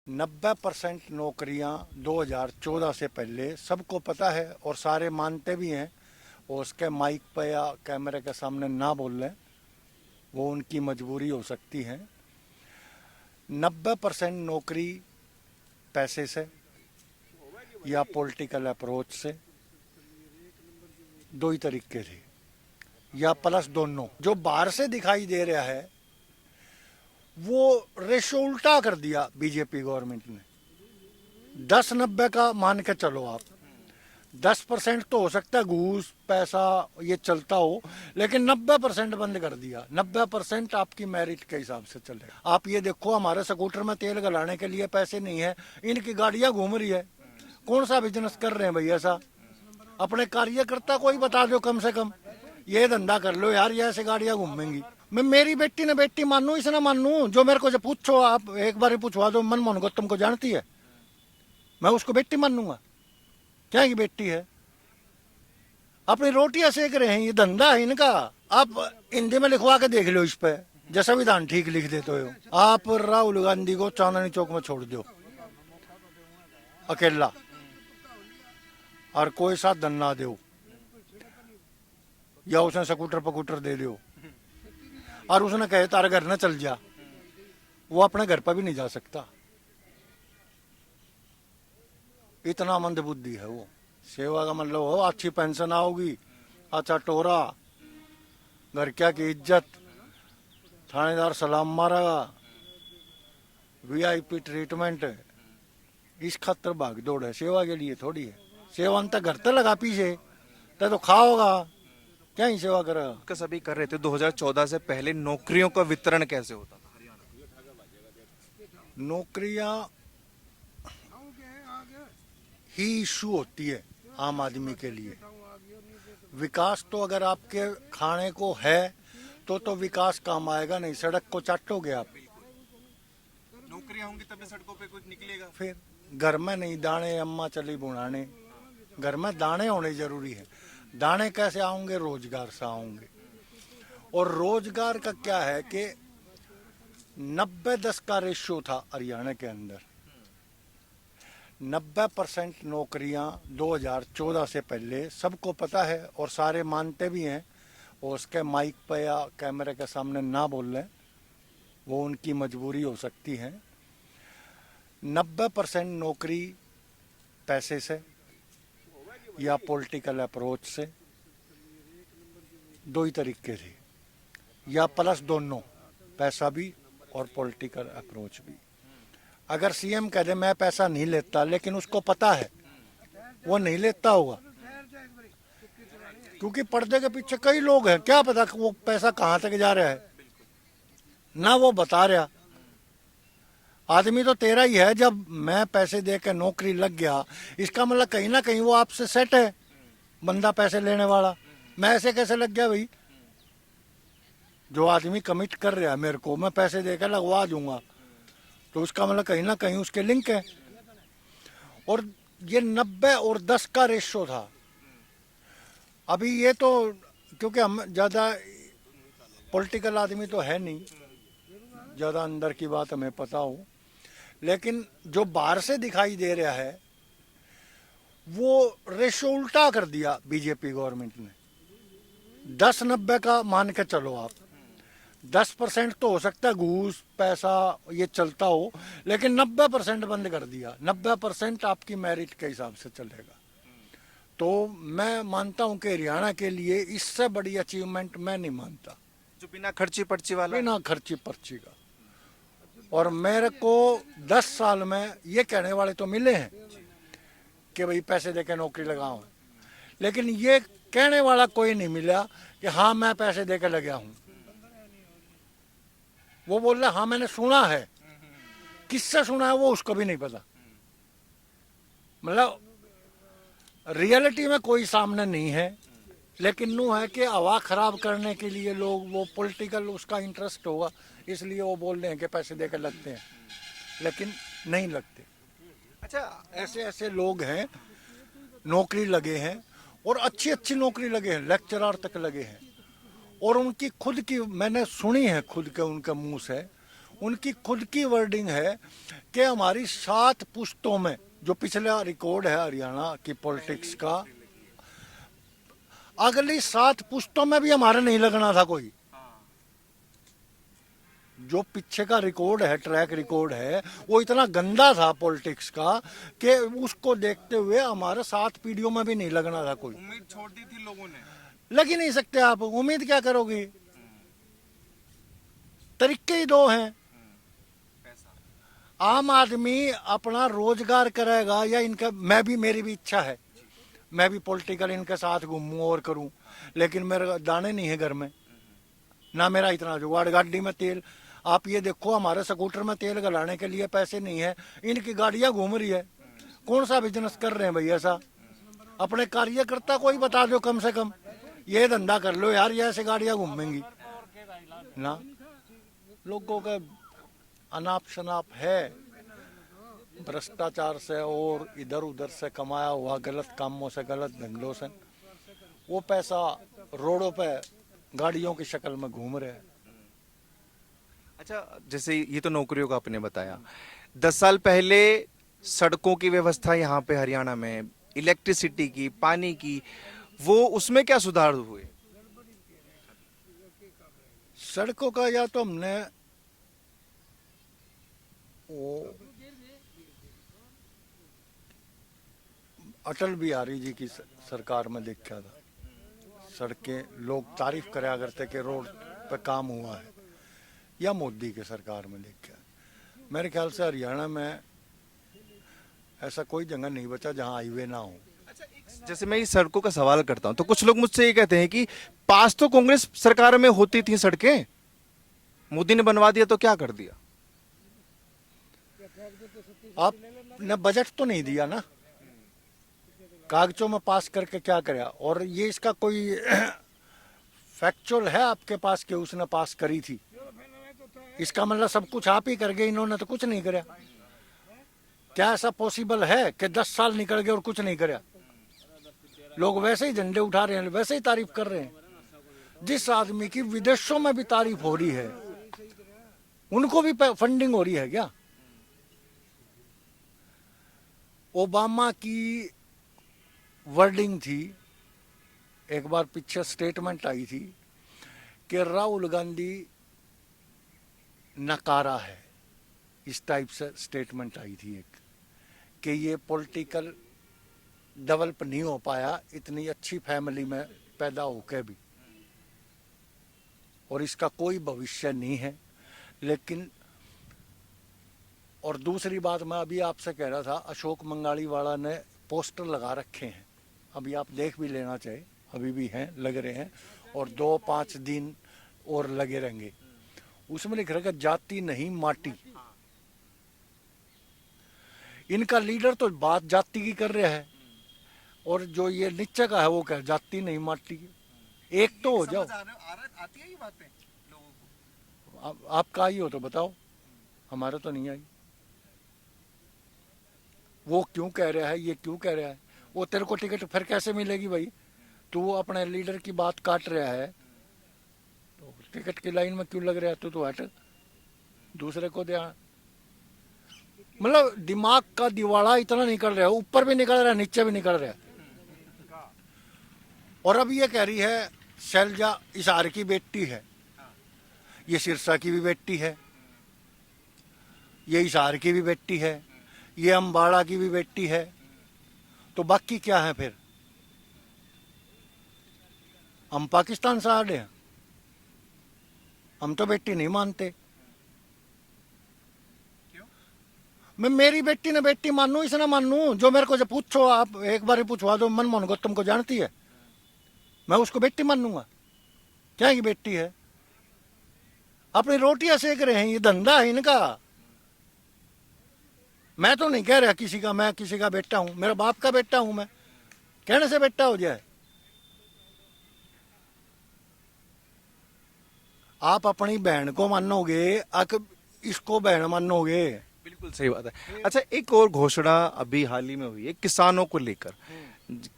90% नौकरियां 2014 से पहले सबको पता है और सारे मानते भी हैं। वो उसके माइक पे या कैमरे के सामने ना बोल लें, वो उनकी मजबूरी हो सकती है। 90% नौकरी पैसे से या पॉलिटिकल अप्रोच से, दो ही तरीके थे, या प्लस दोनों। जो बाहर से दिखाई दे रहा है वो रेशो उल्टा कर दिया बीजेपी गवर्नमेंट ने। 10-90 का मान के चलो आप, 10% तो हो सकता है घूस पैसा ये चलता हो, लेकिन 90% बंद कर दिया। 90% आपकी मेरिट के हिसाब से चलेगा। आप ये देखो, हमारे स्कूटर में तेल गलाने के लिए पैसे नहीं है, इनकी गाड़ियां घूम रही है। कौन सा बिजनेस कर रहे हैं भाई ऐसा? अपने कार्यकर्ता को ही बता दो कम से कम, ये धंधा कर लो यार, ये ऐसे गाड़ियां घूमेंगी। मैं मेरी बेटी ने बेटी मानू इसे ना मानू, जो मेरे को जब पूछो, आप एक बार ही पूछवा दो, मनमोहन गौतम को जानती है, मैं उसको बेटी मानूंगा? क्या की बेटी है? अपनी रोटियां सेक रहे हैं, ये धंधा है इनका। आप हिंदी में लिखवा के देख लो इस पे, जैसा संविधान ठीक लिख देते हो। आप राहुल गांधी को चांदनी चौक में छोड़ दो अकेला, और कोई साधन ना दो, या उसने स्कूटर पकूटर दे दो, और उसने कहे तारे घर न चल जा, वो अपने घर पर भी नहीं जा सकता। इतना मंद बुद्धि है वो। सेवा का मतलब हो अच्छी पेंशन आओगी, अच्छा टोरा, घर क्या की इज्जत, थानेदार सलाम मारेगा, वीआईपी ट्रीटमेंट, इस खातर भाग दौड़ है, सेवा के लिए थोड़ी है। सेवा अंत घर तक लगा पीछे तो खाओगा, क्या ही सेवा करेगा। डिस्कस अभी कर रहे थे 2014 से पहले नौकरियों का वितरण कैसे होता था हरियाणा नौकरियां ही इशू होती है आम आदमी के लिए। विकास तो अगर आपके खाने को है तो विकास काम आएगा नहीं। सड़क को चाटोगे आप, में। नौकरियां होंगी तभी सड़कों पे कुछ निकलेगा। फिर घर में नहीं दाने अम्मा चली बुनाने, घर में दाने होने जरूरी है। दाने कैसे आएंगे? रोजगार से आएंगे। और रोजगार का क्या है कि 90-10 का रेशियो था हरियाणा के अंदर। 90% नौकरियां 2014 से पहले सबको पता है और सारे मानते भी हैं। और उसके माइक पे या कैमरे के सामने ना बोल लें, वो उनकी मजबूरी हो सकती है। 90% नौकरी पैसे से या पॉलिटिकल अप्रोच से, दो ही तरीके थे, या प्लस दोनों, पैसा भी और पॉलिटिकल अप्रोच भी। अगर सीएम कह दे मैं पैसा नहीं लेता, लेकिन उसको पता है वो नहीं लेता होगा, क्योंकि पर्दे के पीछे कई लोग हैं, क्या पता वो पैसा कहाँ तक जा रहा है, ना वो बता रहा। आदमी तो तेरा ही है। जब मैं पैसे दे के नौकरी लग गया, इसका मतलब कहीं ना कहीं वो आपसे सेट है, बंदा पैसे लेने वाला। मैं ऐसे कैसे लग गया भाई? जो आदमी कमिट कर रहा है मेरे को, मैं पैसे देकर लगवा दूंगा, तो उसका मतलब कहीं ना कहीं उसके लिंक है। और ये 90 और 10 का रेशो था। अभी ये तो, क्योंकि हम ज़्यादा पॉलिटिकल आदमी तो है नहीं, ज़्यादा अंदर की बात हमें पता हो, लेकिन जो बाहर से दिखाई दे रहा है वो रेशो उल्टा कर दिया बीजेपी गवर्नमेंट ने। 10-90 का मान के चलो आप, 10% तो हो सकता है घूस पैसा ये चलता हो, लेकिन 90% बंद कर दिया। 90% आपकी मेरिट के हिसाब से चलेगा। तो मैं मानता हूं कि हरियाणा के लिए इससे बड़ी अचीवमेंट मैं नहीं मानता, जो बिना खर्ची पर्ची वाला। बिना खर्ची पर्ची का। और मेरे को 10 साल में ये कहने वाले तो मिले हैं कि भाई पैसे देके नौकरी लगाओ, लेकिन ये कहने वाला कोई नहीं मिला कि हाँ मैं पैसे देके लगा हूं। वो बोल रहा हाँ मैंने सुना है, किससे सुना है वो उसको भी नहीं पता। मतलब रियलिटी में कोई सामने नहीं है, लेकिन नू है कि हवा खराब करने के लिए लोग, वो पॉलिटिकल उसका इंटरेस्ट होगा, इसलिए वो बोल रहे हैं कि पैसे देकर लगते हैं, लेकिन नहीं लगते। अच्छा, ऐसे ऐसे लोग हैं नौकरी लगे हैं, और अच्छी अच्छी नौकरी लगे हैं, लेक्चरर तक लगे हैं, और उनकी खुद की मैंने सुनी है, खुद के उनके मुंह से उनकी खुद की वर्डिंग है कि हमारी 7 पुश्तों में, जो पिछला रिकॉर्ड है हरियाणा की पॉलिटिक्स का, अगली 7 पुश्तों में भी हमारा नहीं लगना था कोई। जो पीछे का रिकॉर्ड है, ट्रैक रिकॉर्ड है, वो इतना गंदा था पॉलिटिक्स का कि उसको देखते हुए हमारे 7 पीढ़ियों में भी नहीं लगना था कोई। उम्मीद छोड़ दी थी लोगों ने। लग ही नहीं सकते आप, उम्मीद क्या करोगे? तरीके ही दो हैं। आम आदमी अपना रोजगार करेगा या इनका, मेरी भी इच्छा है, मैं भी पॉलिटिकल इनके साथ घूमूं और करूं, लेकिन मेरे दाने नहीं है घर में, ना मेरा इतना जुगाड़। गाड़ी में तेल, आप ये देखो हमारे स्कूटर में तेल गलाने के लिए पैसे नहीं है, इनकी गाड़ियां घूम रही है। कौन सा बिजनेस कर रहे हैं भाई ऐसा? अपने कार्यकर्ता को ही बता दो कम से कम, ये धंधा कर लो यार, ये ऐसे गाड़ियां घूमेंगी ना। लोगों का अनाप शनाप है भ्रष्टाचार से और इधर उधर से कमाया हुआ गलत कामों से, गलत धंधों से, वो पैसा रोडों पे गाड़ियों की शक्ल में घूम रहे हैं। अच्छा, जैसे ये तो नौकरियों का आपने बताया, 10 साल पहले सड़कों की व्यवस्था यहाँ पे हरियाणा में, इलेक्ट्रिसिटी की, पानी की, वो उसमें क्या सुधार हुए? सड़कों का या तो हमने वो अटल बिहारी जी की सरकार में देखा था, सड़कें लोग तारीफ कराया करते कि रोड पे काम हुआ है, या मोदी के सरकार में देखा। मेरे ख्याल से हरियाणा में ऐसा कोई जगह नहीं बचा जहां हाईवे ना हो। जैसे मैं इस सड़कों का सवाल करता हूँ तो कुछ लोग मुझसे ये कहते हैं कि पास तो कांग्रेस सरकार में होती थी सड़कें, मोदी ने बनवा दिया तो क्या कर दिया? आपने बजट तो नहीं दिया ना, कागजों में पास करके क्या कराया? और ये इसका कोई फैक्चुअल है आपके पास कि उसने पास करी थी? इसका मतलब सब कुछ आप ही कर गए, इन्होंने तो कुछ नहीं कराया। क्या ऐसा पॉसिबल है कि 10 साल निकल गए और कुछ नहीं कराया? लोग वैसे ही झंडे उठा रहे हैं, वैसे ही तारीफ कर रहे हैं। जिस आदमी की विदेशों में भी तारीफ हो रही है, उनको भी फंडिंग हो रही है क्या? ओबामा की वर्डिंग थी, एक बार पीछे स्टेटमेंट आई थी कि राहुल गांधी नकारा है, इस टाइप से स्टेटमेंट आई थी एक, कि ये पॉलिटिकल डेवलप नहीं हो पाया इतनी अच्छी फैमिली में पैदा होकर भी, और इसका कोई भविष्य नहीं है। लेकिन और दूसरी बात मैं अभी आपसे कह रहा था, अशोक मंगाड़ी वाला ने पोस्टर लगा रखे हैं, अभी आप देख भी लेना चाहिए, अभी भी हैं, लग रहे हैं, और 2-5 दिन और लगे रहेंगे। उसमें लिख रखा जाति नहीं माटी। इनका लीडर तो बात जाति की कर रहा है, और जो ये नीचे का है वो कह जाति नहीं माटी। एक तो हो जाओ। आती है ये बातें लोगों को? आपका आई हो तो बताओ, हमारा तो नहीं आई। वो क्यों कह रहा है, ये क्यों कह रहा है? वो तेरे को टिकट फिर कैसे मिलेगी भाई? तू अपने लीडर की बात काट रहा है तो टिकट की लाइन में क्यों लग रहा है? तू तो हट, दूसरे को दे। मतलब दिमाग का दिवाड़ा इतना निकल रहा है, ऊपर भी निकल रहा है, नीचे भी निकल रहा है। और अब ये कह रही है शैलजा इसार की बेटी है, ये सिरसा की भी बेटी है, ये इसार की भी बेटी है, ये अम्बाड़ा की भी बेटी है, तो बाकी क्या है फिर? हम पाकिस्तान से आड़े हैं, हम तो बेटी नहीं मानते। मैं मेरी बेटी ने बेटी मानू, इसे ना मानू? जो मेरे को जब पूछो, आप एक बार ही पूछवा दो, मनमोहन गौतम को जानती है, मैं उसको बेटी मानूंगा? क्या ये बेटी है? अपनी रोटियां सेक रहे हैं, ये धंधा है इनका। मैं तो नहीं कह रहा किसी का, मैं किसी का बेटा हूं, मेरा बाप का बेटा हूं मैं, कहने से बेटा हो जाए? आप अपनी बहन को मानोगे, इसको बहन मानोगे? बिल्कुल सही बात है। अच्छा, एक और घोषणा अभी हाल ही में हुई है किसानों को लेकर,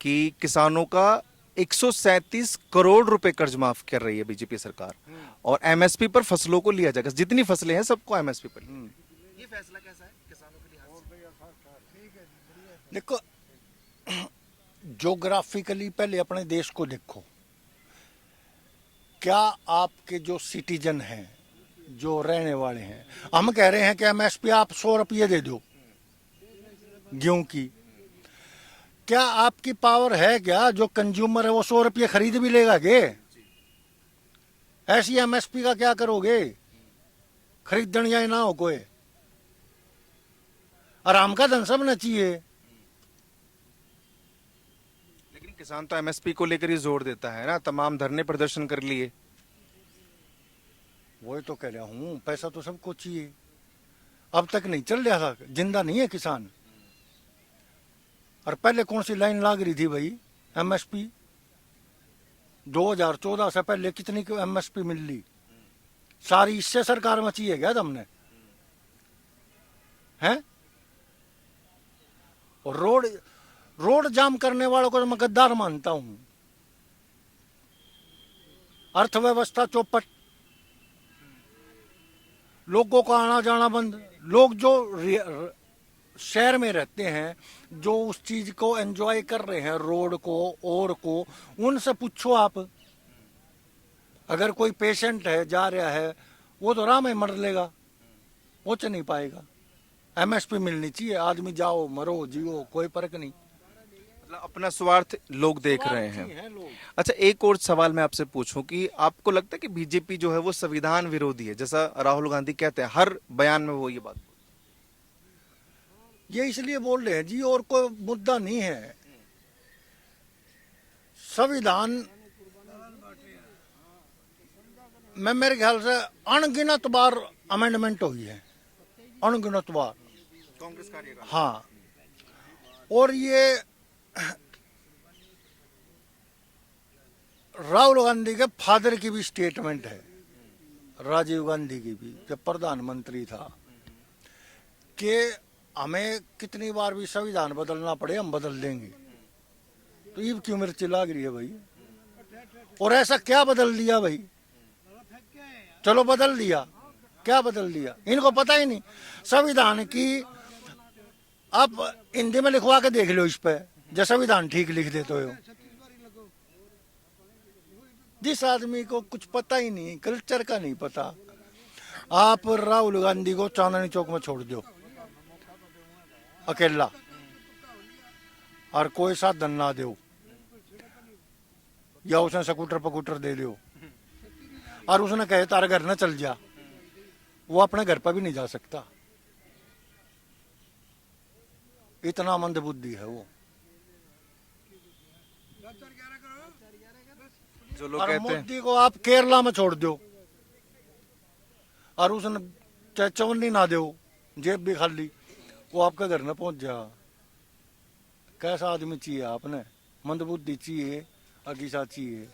कि किसानों का 137 करोड़ रुपए कर्ज माफ कर रही है बीजेपी सरकार और एमएसपी पर फसलों को लिया जाएगा, जितनी फसलें हैं सबको एमएसपी पर। ये फैसला कैसा है किसानों के लिए? देखो, ज्योग्राफिकली पहले अपने देश को देखो। क्या आपके जो सिटीजन हैं, जो रहने वाले हैं, हम कह रहे हैं कि एमएसपी आप 100 रुपये दे दो गेहूं की, क्या आपकी पावर है क्या जो कंज्यूमर है वो 100 रुपये खरीद भी लेगा के? ऐसी एमएसपी का क्या करोगे? खरीदन या ना हो कोई, आराम का धन सब न चाहिए। लेकिन किसान तो एमएसपी को लेकर ही जोर देता है ना, तमाम धरने प्रदर्शन कर लिए। वही तो कह रहा हूं, पैसा तो सबको चाहिए। अब तक नहीं चल रहा था, जिंदा नहीं है किसान। और पहले कौन सी लाइन लाग रही थी भाई? एमएसपी 2014 से पहले कितनी एमएसपी मिल ली? सारी इससे सरकार मची है क्या तुमने? हैं? और रोड जाम करने वालों को तो मैं गद्दार मानता हूं। अर्थव्यवस्था चौपट, लोगों का आना जाना बंद। लोग जो शहर में रहते हैं, जो उस चीज को एंजॉय कर रहे हैं, रोड को और को, उनसे पूछो आप। अगर कोई पेशेंट है, जा रहा है, वो तो राह में मर लेगा, पहुंच नहीं पाएगा। एमएसपी मिलनी चाहिए, आदमी जाओ मरो जियो, कोई फर्क नहीं। मतलब अपना स्वार्थ लोग देख रहे हैं। अच्छा, एक और सवाल मैं आपसे पूछूं कि आपको लगता है कि बीजेपी जो है वो संविधान विरोधी है, जैसा राहुल गांधी कहते हैं हर बयान में वो ये बात? ये इसलिए बोल रहे हैं जी, और कोई मुद्दा नहीं है। संविधान में मेरे ख्याल से अनगिनत बार अमेंडमेंट हुई है, अनगिनत बार। कांग्रेस कार्यकाल। हाँ, और ये राहुल गांधी के फादर की भी स्टेटमेंट है, राजीव गांधी की भी, जब प्रधानमंत्री था, कि हमें कितनी बार भी संविधान बदलना पड़े हम बदल देंगे। तो ये क्यों मिर्च लाग रही है भाई? और ऐसा क्या बदल दिया भाई? चलो बदल दिया, क्या बदल दिया? इनको पता ही नहीं संविधान की। आप हिंदी में लिखवा के देख लो इस पे, जो संविधान ठीक लिख देते हो। जिस आदमी को कुछ पता ही नहीं, कल्चर का नहीं पता, आप राहुल गांधी को चांदनी चौक में छोड़ दो अकेला, और कोई साधन ना दो, या उसने स्कूटर पकूटर दे दो, और उसने कहे तारा घर न चल जा, वो अपने घर पर भी नहीं जा सकता। इतना मंदबुद्धि है वो। जो लोग और कहते हैं मोदी को आप केरला में छोड़ दो, और उसने चाहे चवन्नी ना दो, जेब भी खाली, वो आपके घर में पहुंच जा। कैसा आदमी चाहिए आपने? मंदबुद्धि चाहिए, अकीसा चाहिए।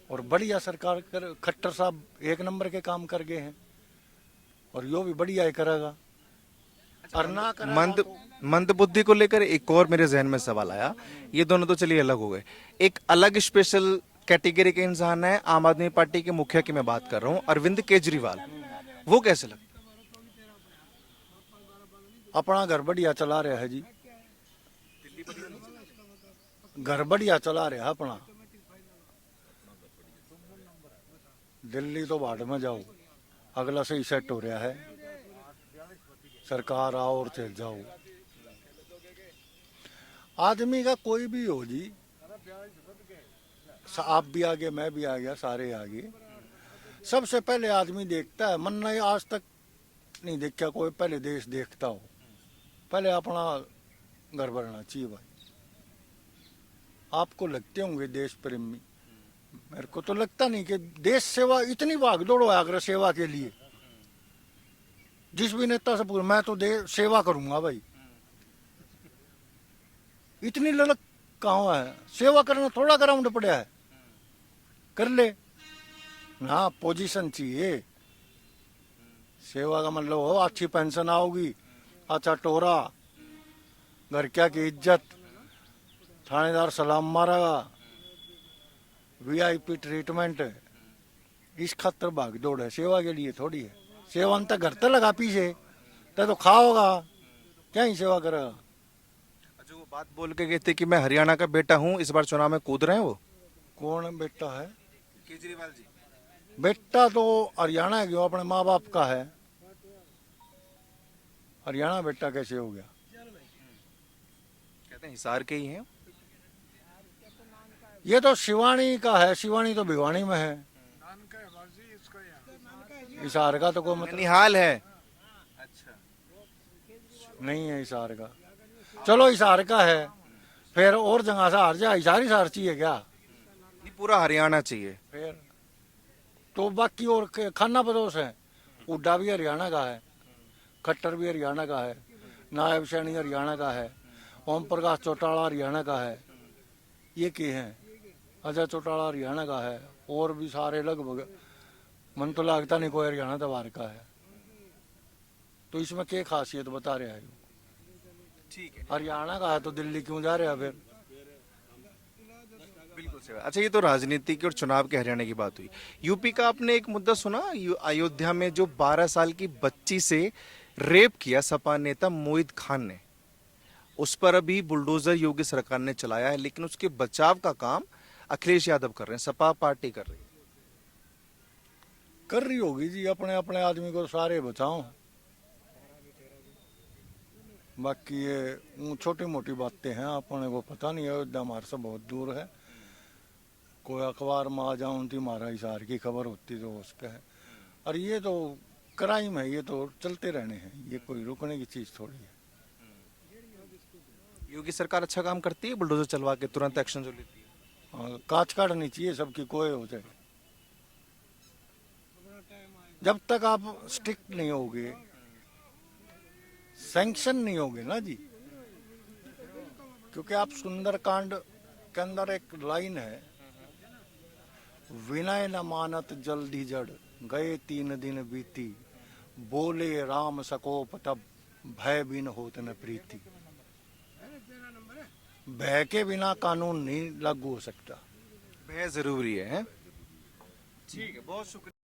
और बढ़िया सरकार कर, खट्टर साहब एक नंबर के काम कर गए हैं, और यो भी बढ़िया ही करेगा। और ना करेगा मंद बुद्धि को लेकर एक और मेरे जहन में सवाल आया। ये दोनों तो चलिए अलग हो गए, एक अलग स्पेशल कैटेगरी के इंसान है आम आदमी पार्टी के मुखिया की मैं बात कर रहा हूँ, अरविंद केजरीवाल। वो कैसे लगता? अपना घर बढ़िया चला रहा है जी, घर बढ़िया चला रहा है अपना। दिल्ली तो भाड़ में जाओ, अगला से ही सेट हो रहा है, सरकार आओ और चल जाओ। आदमी का कोई भी हो जी, आप भी आगे, मैं भी आ गया, सारे आगे। सबसे पहले आदमी देखता है, मन ने आज तक नहीं देखा कोई, पहले देश देखता हो, पहले अपना घर भरना चाहिए भाई। आपको लगते होंगे देश प्रेमी, मेरे को तो लगता नहीं कि देश सेवा इतनी भागदौड़ है अगर सेवा के लिए। जिस भी नेता से पूछ, मैं तो देश सेवा करूंगा भाई, इतनी ललक कहाँ है? सेवा करना थोड़ा ग्राउंड पड़ा है, कर ले ना, पोजीशन चाहिए। सेवा का मतलब हो अच्छी पेंशन आओगी, अच्छा टोरा, घर क्या की इज्जत, थानेदार सलाम मारेगा, वीआईपी ट्रीटमेंट है, इस खातर भाग दौड़ है, सेवा के लिए थोड़ी है। सेवा तो घर तक लगा पीछे तो खाओगा, क्या ही सेवा करेगा। अच्छा, वो बात बोल के गए थे कि मैं हरियाणा का बेटा हूँ, इस बार चुनाव में कूद रहे हैं वो कौन बेटा है? केजरीवाल जी। बेटा तो हरियाणा क्यों, अपने माँ बाप का है। हरियाणा बेटा कैसे हो गया? कहते हैं हिसार के ही हैं। ये तो शिवानी का है, शिवानी तो भिवानी में है, हिसार का तो कोई मतलब ननिहाल है। अच्छा, नहीं है हिसार का। चलो हिसार का है, फिर और जगह से हार जाए, हिसार चाहिए क्या? नहीं पूरा हरियाणा चाहिए। फिर तो बाकी और खाना बदोश है। हुड्डा भी हरियाणा का है, खट्टर भी हरियाणा का है, नायब सैनी हरियाणा का है, ओम प्रकाश चौटाला हरियाणा का है, ये के हैं? अजय चौटाला हरियाणा का है, और भी सारे लगभग, मन तो लगता नहीं कोई हरियाणा तबार का है। तो इसमें क्या खासियत बता रहे हैं? ठीक है, हरियाणा का है तो दिल्ली क्यों जा रहे हैं फिर? बिल्कुल सही बात। अच्छा, ये तो राजनीति की और चुनाव के हरियाणा की बात हुई। यूपी का आपने एक मुद्दा सुना, अयोध्या में जो 12 साल की बच्ची से रेप किया सपा नेता मोहित खान ने, उस पर अभी बुलडोजर योगी सरकार ने चलाया है, लेकिन उसके बचाव का काम अखिलेश यादव कर रहे हैं, सपा पार्टी कर रही है। कर रही होगी जी, अपने अपने आदमी को सारे बचाओ। बाकी ये छोटी मोटी बातें हैं, अपने को पता नहीं है, अयोध्या हमारे से बहुत दूर है। कोई अखबार में आ जाऊं तो हमारा हिसार की खबर होती तो उसका है। और ये तो क्राइम है, ये तो चलते रहने हैं, ये कोई रुकने की चीज़ थोड़ी है। योगी सरकार अच्छा काम करती है, बुलडोजर चलवा के तुरंत एक्शन जो लेती है। काट काटनी चाहिए सबकी, कोई हो जाए। जब तक आप स्ट्रिक्ट नहीं होगे, सैंक्शन नहीं होगे ना जी। क्योंकि आप सुंदरकांड के अंदर एक लाइन है, विनय न मानत जल्दी जड़, गए 3 दिन बीती, बोले राम सकोप तब, भय बिन होत न प्रीति। भय के बिना कानून नहीं लागू हो सकता। भय जरूरी है। ठीक है, बहुत शुक्रिया।